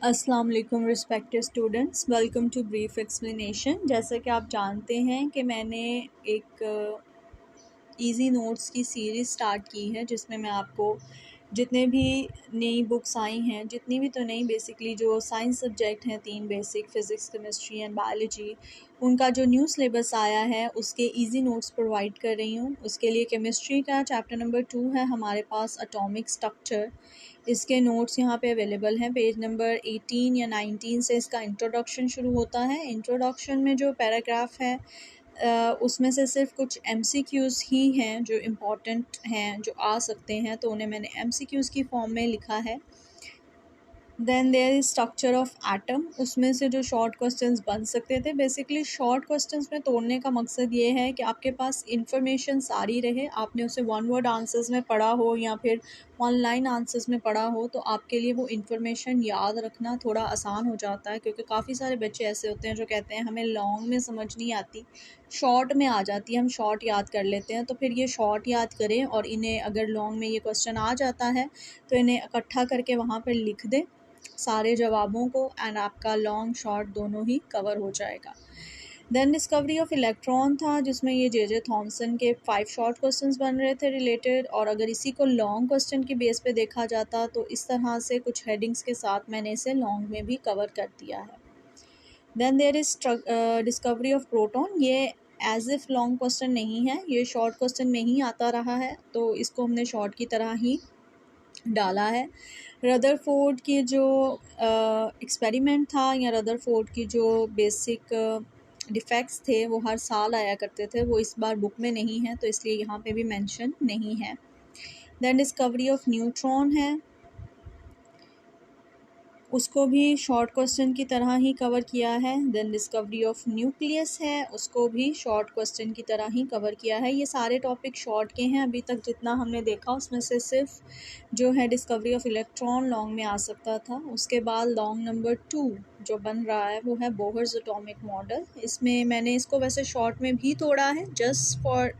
अस्सलाम वालेकुम respected students, welcome to brief explanation. जैसा कि आप जानते हैं कि मैंने एक इजी नोट्स की सीरीज़ स्टार्ट की है जिसमें मैं आपको जितने भी नई बुक्स आई हैं, जितनी भी तो नहीं, बेसिकली जो साइंस सब्जेक्ट हैं, 3 basic physics, chemistry and biology, उनका जो न्यू सिलेबस आया है उसके इजी नोट्स प्रोवाइड कर रही हूँ। उसके लिए केमिस्ट्री का चैप्टर नंबर 2 है हमारे पास, एटॉमिक स्ट्रक्चर। इसके नोट्स यहाँ पे अवेलेबल हैं। पेज नंबर 18 या 19 से इसका इंट्रोडक्शन शुरू होता है। इंट्रोडक्शन में जो पैराग्राफ है उसमें से सिर्फ कुछ एमसीक्यूज़ ही हैं जो इम्पॉर्टेंट हैं, जो आ सकते हैं, तो उन्हें मैंने एमसीक्यूज़ की फॉर्म में लिखा है। Then there is structure of atom, उसमें से जो शॉर्ट क्वेश्चंस बन सकते थे। बेसिकली शॉर्ट क्वेश्चंस में तोड़ने का मकसद ये है कि आपके पास इंफॉर्मेशन सारी रहे, आपने उसे वन वर्ड आंसर्स में पढ़ा हो या फिर वन लाइन आंसर्स में पढ़ा हो, तो आपके लिए वो इंफॉर्मेशन याद रखना थोड़ा आसान हो जाता है। क्योंकि काफ़ी सारे बच्चे ऐसे होते हैं जो कहते हैं हमें लॉन्ग में समझ नहीं आती, शॉर्ट में आ जाती है, हम शॉर्ट याद कर लेते हैं। तो फिर ये शॉर्ट याद करें और इन्हें अगर लॉन्ग में ये क्वेश्चन आ जाता है तो इन्हें इकट्ठा करके वहाँ पर लिख दें सारे जवाबों को, एंड आपका लॉन्ग शॉर्ट दोनों ही कवर हो जाएगा। देन डिस्कवरी ऑफ इलेक्ट्रॉन था जिसमें ये जे थॉमसन के 5 शॉर्ट क्वेश्चंस बन रहे थे रिलेटेड, और अगर इसी को लॉन्ग क्वेश्चन की बेस पे देखा जाता तो इस तरह से कुछ हेडिंग्स के साथ मैंने इसे लॉन्ग में भी कवर कर दिया है। Then there is discovery of proton, ये एज इफ़ लॉन्ग क्वेश्चन नहीं है, ये शॉर्ट क्वेश्चन में ही आता रहा है, तो इसको हमने शॉर्ट की तरह ही डाला है। रदरफोर्ड की जो एक्सपेरिमेंट था या रदरफोर्ड की जो बेसिक डिफेक्ट्स थे वो हर साल आया करते थे, वो इस बार बुक में नहीं है, तो इसलिए यहाँ पे भी मेंशन नहीं है। देन डिस्कवरी ऑफ न्यूट्रॉन है, उसको भी शॉर्ट क्वेश्चन की तरह ही कवर किया है। देन डिस्कवरी ऑफ न्यूक्लियस है, उसको भी शॉर्ट क्वेश्चन की तरह ही कवर किया है। ये सारे टॉपिक शॉर्ट के हैं अभी तक जितना हमने देखा, उसमें से सिर्फ जो है डिस्कवरी ऑफ इलेक्ट्रॉन लॉन्ग में आ सकता था। उसके बाद लॉन्ग नंबर 2 जो बन रहा है वो है बोहर्स एटॉमिक मॉडल। इसमें मैंने इसको वैसे शॉर्ट में भी तोड़ा है जस्ट फॉर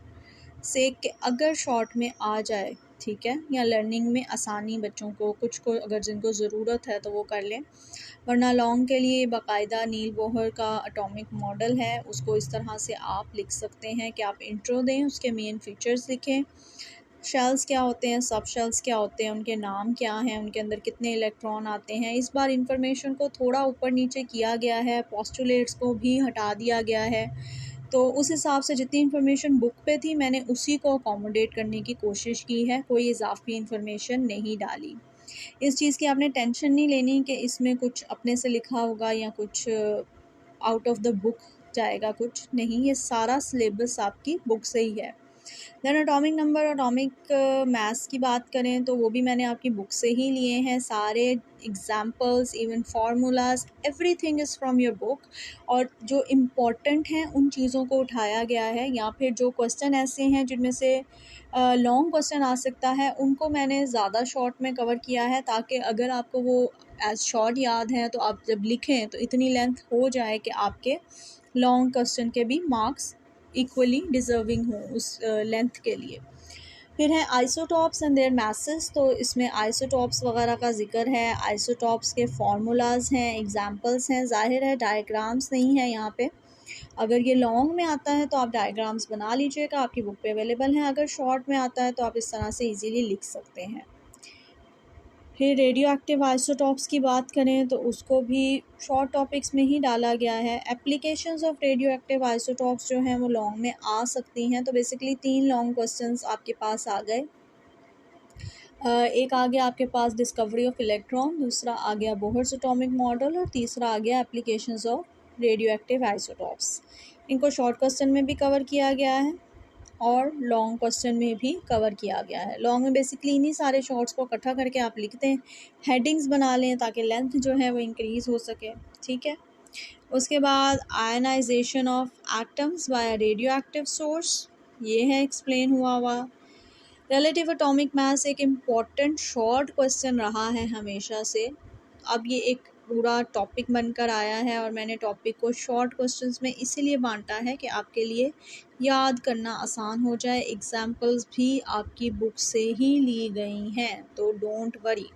से कि अगर शॉर्ट में आ जाए, ठीक है, या लर्निंग में आसानी बच्चों को, कुछ को अगर जिनको ज़रूरत है तो वो कर लें, वरना लॉन्ग के लिए बाकायदा नील बोहर का एटॉमिक मॉडल है, उसको इस तरह से आप लिख सकते हैं कि आप इंट्रो दें, उसके मेन फीचर्स लिखें, शेल्स क्या होते हैं, सब शेल्स क्या होते हैं, उनके नाम क्या हैं, उनके अंदर कितने इलेक्ट्रॉन आते हैं। इस बार इंफॉर्मेशन को थोड़ा ऊपर नीचे किया गया है, पोस्टुलेट्स को भी हटा दिया गया है, तो उस हिसाब से जितनी इन्फॉर्मेशन बुक पे थी मैंने उसी को अकोमोडेट करने की कोशिश की है, कोई इजाफी इन्फॉर्मेशन नहीं डाली। इस चीज़ की आपने टेंशन नहीं लेनी कि इसमें कुछ अपने से लिखा होगा या कुछ आउट ऑफ द बुक जाएगा, कुछ नहीं, ये सारा सिलेबस आपकी बुक से ही है। Then atomic number, atomic mass की बात करें तो वो भी मैंने आपकी बुक से ही लिए हैं, सारे examples, even formulas, everything is from your book. और जो इम्पोर्टेंट हैं उन चीज़ों को उठाया गया है, या फिर जो क्वेश्चन ऐसे हैं जिनमें से लॉन्ग क्वेश्चन आ सकता है उनको मैंने ज़्यादा शॉर्ट में कवर किया है, ताकि अगर आपको वो एज शॉर्ट याद है तो आप जब लिखें तो इतनी लेंथ हो जाए कि आपके लॉन्ग क्वेश्चन के भी मार्क्स इक्वली डिज़र्विंग हो उस लेंथ के लिए। फिर है आइसोटॉप्स एंड देयर मैसेस, तो इसमें आइसोटॉप्स वगैरह का जिक्र है, आइसोटॉप्स के फार्मूलाज हैं, एग्जांपल्स हैं, जाहिर है डायग्राम्स नहीं है यहाँ पे। अगर ये लॉन्ग में आता है तो आप डायग्राम्स बना लीजिएगा, आपकी बुक पे अवेलेबल हैं। अगर शॉर्ट में आता है तो आप इस तरह से इजीली लिख सकते हैं। फिर रेडियो एक्टिव आइसोटॉप्स की बात करें तो उसको भी शॉर्ट टॉपिक्स में ही डाला गया है। Applications of radio active isotopes जो हैं वो लॉन्ग में आ सकती हैं, तो बेसिकली 3 लॉन्ग क्वेश्चंस आपके पास आ गए। एक आ गया आपके पास डिस्कवरी ऑफ इलेक्ट्रॉन, दूसरा आ गया बोहर्स एटॉमिक मॉडल, और तीसरा आ गया applications of radio active isotopes. इनको शॉर्ट क्वेश्चन में भी कवर किया गया है और लॉन्ग क्वेश्चन में भी कवर किया गया है। लॉन्ग में बेसिकली इन्हीं सारे शॉर्ट्स को इकट्ठा करके आप लिखते हैं, हेडिंग्स बना लें ताकि लेंथ जो है वो इंक्रीज़ हो सके, ठीक है। उसके बाद ionisation of atoms by radioactive source, ये है एक्सप्लेन हुआ। रिलेटिव एटॉमिक मास एक इम्पॉर्टेंट शॉर्ट क्वेश्चन रहा है हमेशा से, अब ये एक पूरा टॉपिक बनकर आया है और मैंने टॉपिक को शॉर्ट क्वेश्चंस में इसीलिए बांटा है कि आपके लिए याद करना आसान हो जाए। एग्जाम्पल्स भी आपकी बुक से ही ली गई हैं, तो डोंट वरी।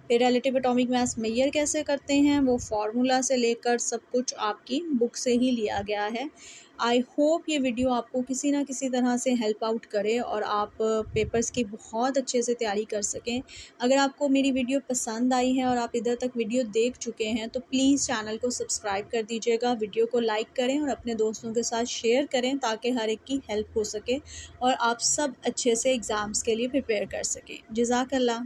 फिर रिलेटिव एटॉमिक मास मेजर कैसे करते हैं, वो फार्मूला से लेकर सब कुछ आपकी बुक से ही लिया गया है। आई होप ये वीडियो आपको किसी ना किसी तरह से हेल्प आउट करे और आप पेपर्स की बहुत अच्छे से तैयारी कर सकें। अगर आपको मेरी वीडियो पसंद आई है और आप इधर तक वीडियो देख चुके हैं तो प्लीज़ चैनल को सब्सक्राइब कर दीजिएगा, वीडियो को लाइक करें और अपने दोस्तों के साथ शेयर करें ताकि हर एक की हेल्प हो सके और आप सब अच्छे से एग्ज़ाम्स के लिए प्रिपेयर कर सकें। जज़ाकल्लाह।